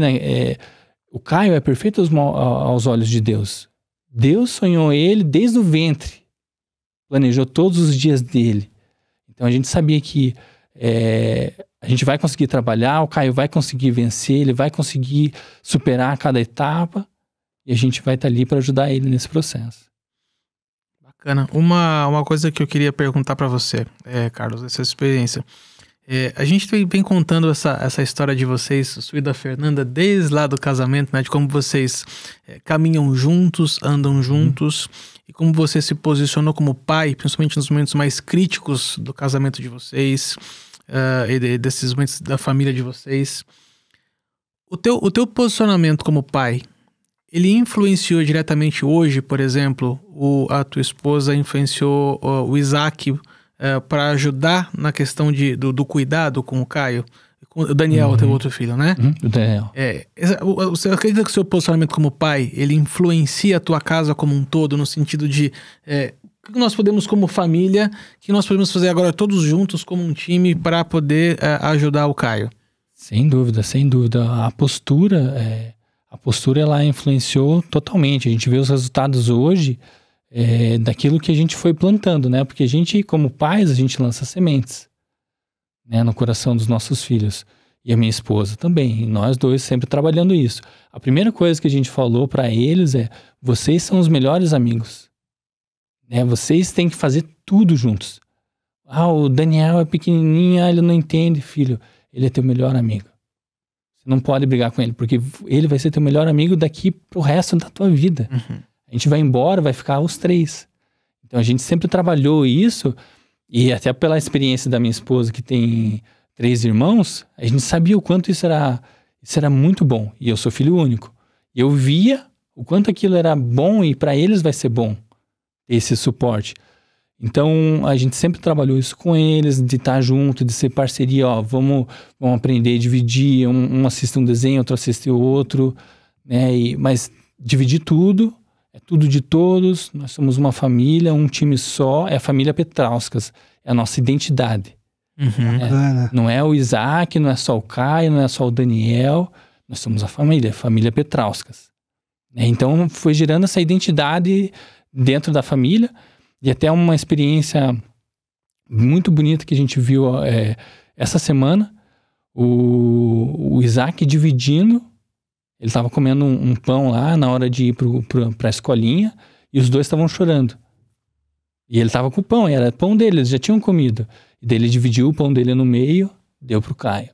o Caio é perfeito aos olhos de Deus. Deus sonhou ele desde o ventre, planejou todos os dias dele. Então a gente sabia que a gente vai conseguir trabalhar, o Caio vai conseguir vencer, ele vai conseguir superar cada etapa e a gente vai estar ali para ajudar ele nesse processo. Bacana. Uma coisa que eu queria perguntar para você, Carlos, essa experiência. A gente vem contando essa história de vocês, sua e da Fernanda, desde lá do casamento, né? De como vocês caminham juntos, andam juntos, e como você se posicionou como pai, principalmente nos momentos mais críticos do casamento de vocês, e desses momentos da família de vocês. O teu posicionamento como pai, ele influenciou diretamente hoje, por exemplo, a tua esposa influenciou o Isaac para ajudar na questão do cuidado com o Caio? O Daniel, teu outro filho, né? O Daniel. Você acredita que o seu posicionamento como pai, ele influencia a tua casa como um todo, no sentido de o que nós podemos como família, o que nós podemos fazer agora todos juntos como um time para poder ajudar o Caio? Sem dúvida, sem dúvida. A postura ela influenciou totalmente. A gente vê os resultados hoje daquilo que a gente foi plantando, né? Porque a gente, como pais, a gente lança sementes, né, no coração dos nossos filhos. E a minha esposa também. E nós dois sempre trabalhando isso. A primeira coisa que a gente falou para eles vocês são os melhores amigos. Né? Vocês têm que fazer tudo juntos. O Daniel é pequenininho, ele não entende, filho. Ele é teu melhor amigo. Você não pode brigar com ele, porque ele vai ser teu melhor amigo daqui pro resto da tua vida. Uhum. A gente vai embora, vai ficar os três. Então a gente sempre trabalhou isso, e até pela experiência da minha esposa, que tem 3 irmãos, a gente sabia o quanto isso era muito bom. E eu sou filho único. E eu via o quanto aquilo era bom, e para eles vai ser bom, esse suporte. Então a gente sempre trabalhou isso com eles, de estar junto, de ser parceria, vamos aprender a dividir, um assiste um desenho, outro assiste o outro, né? Mas dividir tudo, é tudo de todos, nós somos uma família, um time só, é a família Petrauskas, é a nossa identidade. Uhum. Não é o Isaac, não é só o Caio, não é só o Daniel, nós somos a família Petrauskas. Então foi gerando essa identidade dentro da família, e até uma experiência muito bonita que a gente viu essa semana, o Isaac dividindo, ele estava comendo um pão lá na hora de ir para a escolinha, e os dois estavam chorando. E ele estava com o pão, era pão dele, eles já tinham comido. E daí ele dividiu o pão dele no meio, deu pro Caio.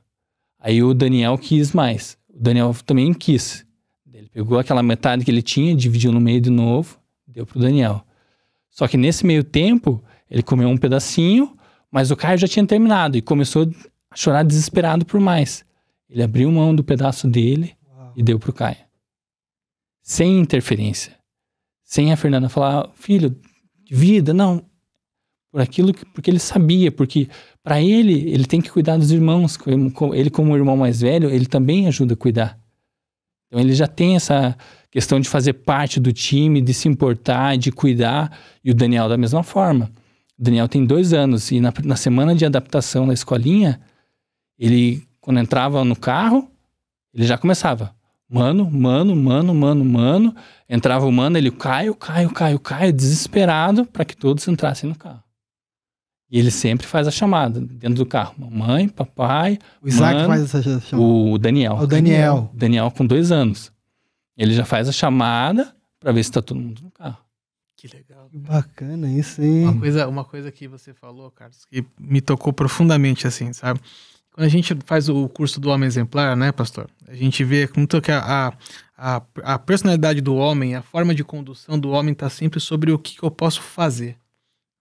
Aí o Daniel quis mais, o Daniel também quis. Ele pegou aquela metade que ele tinha, dividiu no meio de novo, deu pro Daniel. Só que nesse meio tempo, ele comeu um pedacinho, mas o Caio já tinha terminado e começou a chorar desesperado por mais. Ele abriu mão do pedaço dele e deu pro Caio. Sem interferência. Sem a Fernanda falar, filho, vida, não. Porque ele sabia, porque para ele tem que cuidar dos irmãos. Ele como irmão mais velho, ele também ajuda a cuidar. Então ele já tem essa questão de fazer parte do time, de se importar, de cuidar. E o Daniel da mesma forma. O Daniel tem 2 anos e na semana de adaptação na escolinha, ele, quando entrava no carro, ele já começava. Mano. Entrava o mano, ele Caio, desesperado para que todos entrassem no carro. E ele sempre faz a chamada dentro do carro. Mamãe, papai, O Isaac mano, faz essa chamada. o Daniel. O Daniel. O Daniel com 2 anos. Ele já faz a chamada para ver se está todo mundo no carro. Que legal. Que bacana isso, hein? Uma coisa que você falou, Carlos, que me tocou profundamente, assim, sabe? Quando a gente faz o curso do Homem Exemplar, né, pastor? A gente vê muito que a personalidade do homem, a forma de condução do homem está sempre sobre o que eu posso fazer,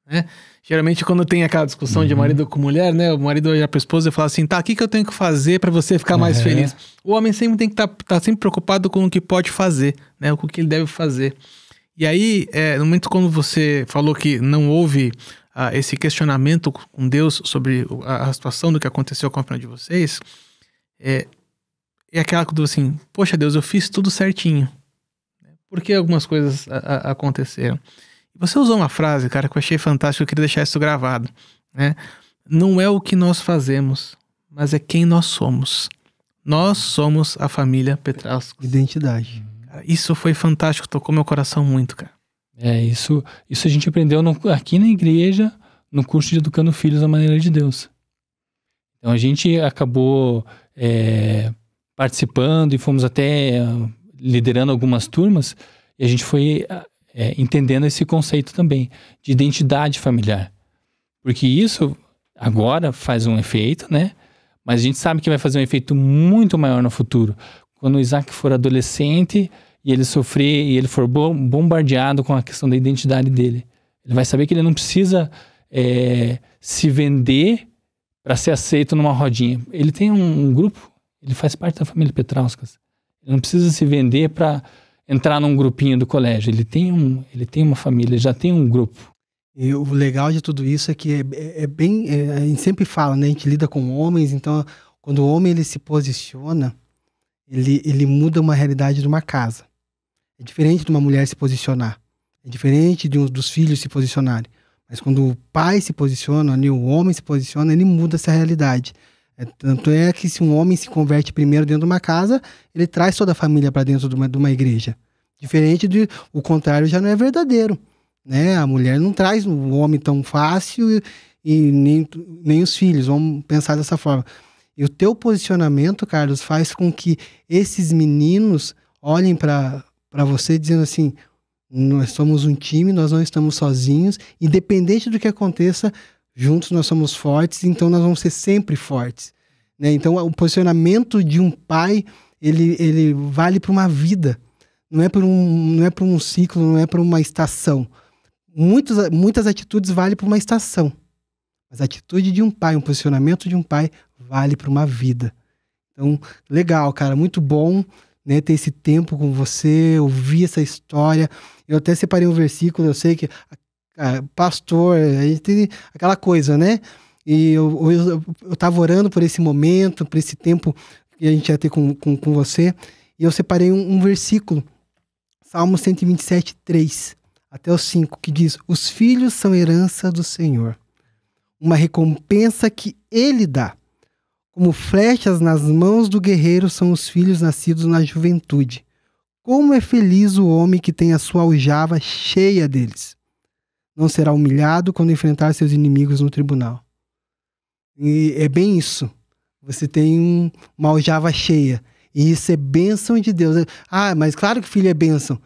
né? Geralmente, quando tem aquela discussão de marido com mulher, né? O marido olha para a esposa e fala assim, tá, o que eu tenho que fazer para você ficar mais feliz? O homem sempre tem que tá sempre preocupado com o que pode fazer, né? Com o que ele deve fazer. E aí, no momento quando você falou que não houve esse questionamento com Deus sobre a situação do que aconteceu com a família de vocês, é aquela coisa assim, poxa Deus, eu fiz tudo certinho. Por que algumas coisas aconteceram? Você usou uma frase, cara, que eu achei fantástica, eu queria deixar isso gravado, né? Não é o que nós fazemos, mas é quem nós somos. Nós somos a família Petrauskas. Identidade. Cara, isso foi fantástico, tocou meu coração muito, cara. Isso a gente aprendeu aqui na igreja, no curso de Educando Filhos à Maneira de Deus. Então a gente acabou participando e fomos até liderando algumas turmas, e a gente foi entendendo esse conceito também de identidade familiar. Porque isso agora faz um efeito, né? Mas a gente sabe que vai fazer um efeito muito maior no futuro. Quando o Isaac for adolescente e ele sofrer e ele for bombardeado com a questão da identidade dele, ele vai saber que ele não precisa se vender para ser aceito numa rodinha. Ele tem um grupo, ele faz parte da família Petrauskas. Ele não precisa se vender para entrar num grupinho do colégio. Ele tem uma família, ele já tem um grupo. E o legal de tudo isso é que a gente sempre fala, né? A gente lida com homens, então quando o homem ele se posiciona, ele muda uma realidade de uma casa. É diferente de uma mulher se posicionar. É diferente dos filhos se posicionarem. Mas quando o pai se posiciona, o homem se posiciona, ele muda essa realidade. Tanto é que se um homem se converte primeiro dentro de uma casa, ele traz toda a família para dentro de uma igreja. Diferente o contrário já não é verdadeiro, né? A mulher não traz o homem tão fácil e nem os filhos, vamos pensar dessa forma. E o teu posicionamento, Carlos, faz com que esses meninos olhem para você dizendo assim, nós somos um time, nós não estamos sozinhos, independente do que aconteça, juntos nós somos fortes, então nós vamos ser sempre fortes, né? Então o posicionamento de um pai, ele vale para uma vida, não é por um ciclo, não é por uma estação. Muitas atitudes valem para uma estação, mas a atitude de um pai, um posicionamento de um pai vale para uma vida. Então, legal, cara, muito bom, né, ter esse tempo com você, ouvir essa história. Eu até separei um versículo, eu sei que pastor, a gente tem aquela coisa, né? E eu tava orando por esse momento, por esse tempo que a gente ia ter com você, e eu separei um versículo, Salmo 127, 3, até o 5, que diz, os filhos são herança do Senhor, uma recompensa que Ele dá. Como flechas nas mãos do guerreiro são os filhos nascidos na juventude. Como é feliz o homem que tem a sua aljava cheia deles. Não será humilhado quando enfrentar seus inimigos no tribunal. E é bem isso. Você tem uma aljava cheia. E isso é bênção de Deus. Mas claro que filho é bênção.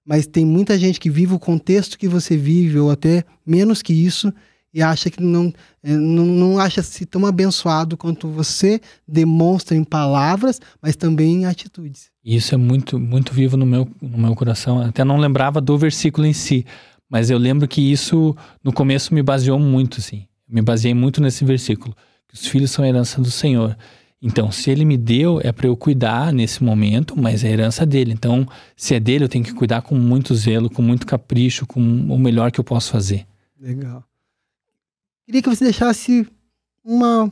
Mas tem muita gente que vive o contexto que você vive, ou até menos que isso, e acha que não acha-se tão abençoado quanto você demonstra em palavras, mas também em atitudes. Isso é muito, muito vivo no meu coração. Até não lembrava do versículo em si, mas eu lembro que isso no começo me baseou muito, assim. Me baseei muito nesse versículo, que os filhos são a herança do Senhor. Então, se Ele me deu, é para eu cuidar nesse momento, mas é a herança dele. Então, se é dele, eu tenho que cuidar com muito zelo, com muito capricho, com o melhor que eu posso fazer. Legal. Queria que você deixasse uma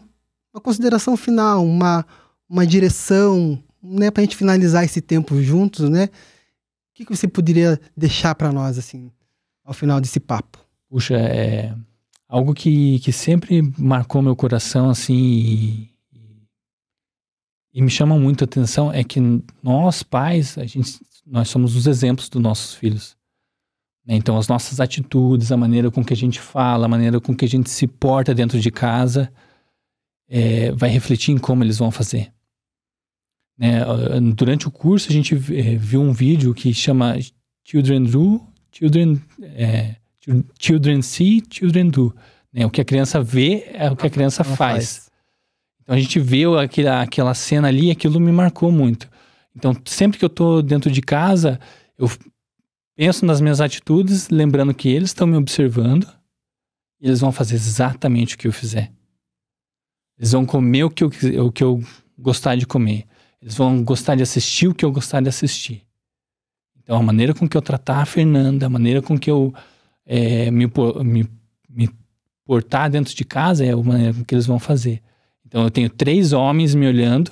consideração final, uma direção, né, para a gente finalizar esse tempo juntos, né? O que você poderia deixar para nós, assim, ao final desse papo? Puxa, é algo que sempre marcou meu coração, assim, e me chama muito a atenção, é que nós, pais, nós somos os exemplos dos nossos filhos. né? Então, as nossas atitudes, a maneira com que a gente fala, a maneira com que a gente se porta dentro de casa, vai refletir em como eles vão fazer. Né? Durante o curso, a gente viu um vídeo que chama Children Do, Children See, Children Do. Né? O que a criança vê é o que a criança faz. Então, a gente vê aquela cena ali e aquilo me marcou muito. Então, sempre que eu tô dentro de casa, eu penso nas minhas atitudes, lembrando que eles estão me observando e eles vão fazer exatamente o que eu fizer. Eles vão comer o que eu gostar de comer. Eles vão gostar de assistir o que eu gostar de assistir. Então, a maneira com que eu tratar a Fernanda, a maneira com que eu me portar dentro de casa é a maneira com que eles vão fazer. Então, eu tenho 3 homens me olhando,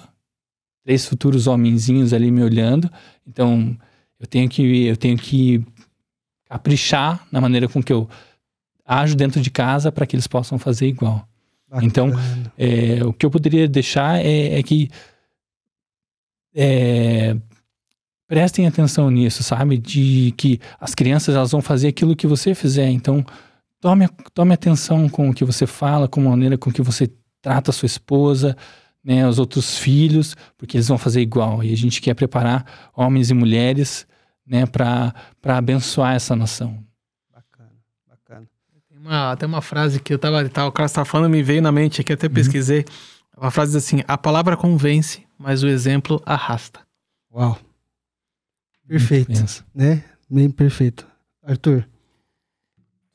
3 futuros homenzinhos ali me olhando. Então, eu tenho que caprichar na maneira com que eu ajo dentro de casa para que eles possam fazer igual. Bacana. Então, o que eu poderia deixar é que prestem atenção nisso, sabe? De que as crianças, elas vão fazer aquilo que você fizer. Então, tome atenção com o que você fala, com a maneira com que você trata a sua esposa, né, os outros filhos, porque eles vão fazer igual. E a gente quer preparar homens e mulheres, né, para abençoar essa nação. Bacana. Tem uma frase que o cara estava falando, me veio na mente aqui, até pesquisei. Uma frase assim: a palavra convence, mas o exemplo arrasta. Uau. Perfeito, né? Bem perfeito. Arthur,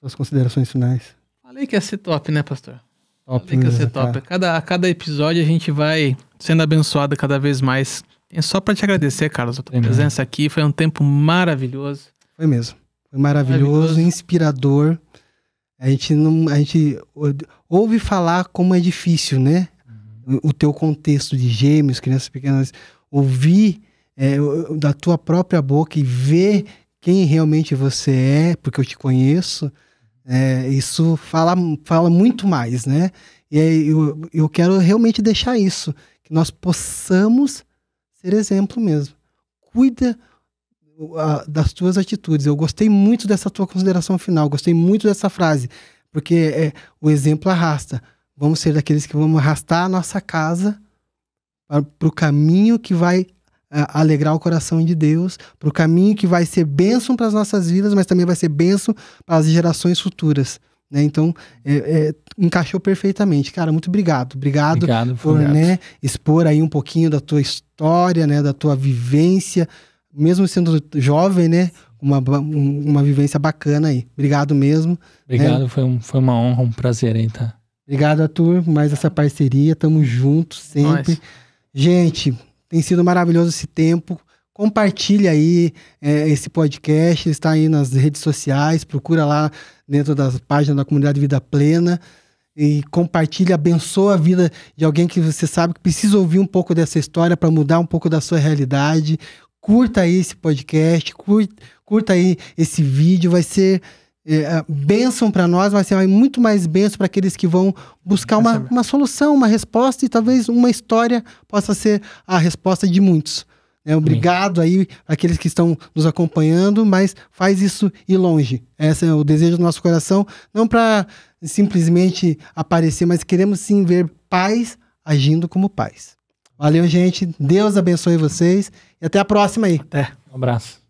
suas considerações finais. Falei que ia ser top, né, pastor? Top. Falei que ia ser top. A cada episódio a gente vai sendo abençoado cada vez mais. É só para te agradecer, Carlos, a tua presença aqui. Foi um tempo maravilhoso. Foi mesmo. Foi maravilhoso, inspirador. A gente ouve falar como é difícil, né? O teu contexto de gêmeos, crianças pequenas, ouvir da tua própria boca e ver quem realmente você é, porque eu te conheço, isso fala muito mais, né? E aí eu quero realmente deixar isso, que nós possamos ser exemplo mesmo. Cuida das tuas atitudes. Eu gostei muito dessa tua consideração final, gostei muito dessa frase, porque o exemplo arrasta. Vamos ser daqueles que vamos arrastar a nossa casa para o caminho que vai alegrar o coração de Deus, para o caminho que vai ser bênção para as nossas vidas, mas também vai ser bênção para as gerações futuras. Né? Então, encaixou perfeitamente. Cara, muito obrigado. Obrigado por né, expor aí um pouquinho da tua história, né, da tua vivência, mesmo sendo jovem, né? Uma vivência bacana aí. Obrigado mesmo. Obrigado, né? Foi uma honra, um prazer aí, tá? Obrigado, Arthur, por mais essa parceria. Tamo junto sempre. Nós. Gente, tem sido maravilhoso esse tempo. Compartilha aí esse podcast, está aí nas redes sociais, procura lá dentro das páginas da Comunidade Vida Plena e compartilha, abençoa a vida de alguém que você sabe que precisa ouvir um pouco dessa história para mudar um pouco da sua realidade. Curta aí esse podcast, curta aí esse vídeo, vai ser bênção para nós, vai ser muito mais bênção para aqueles que vão buscar uma solução, uma resposta, e talvez uma história possa ser a resposta de muitos. Obrigado aí àqueles que estão nos acompanhando, mas faz isso ir longe. Esse é o desejo do nosso coração, não para simplesmente aparecer, mas queremos sim ver pais agindo como pais. Valeu, gente. Deus abençoe vocês e até a próxima aí. Até. Um abraço.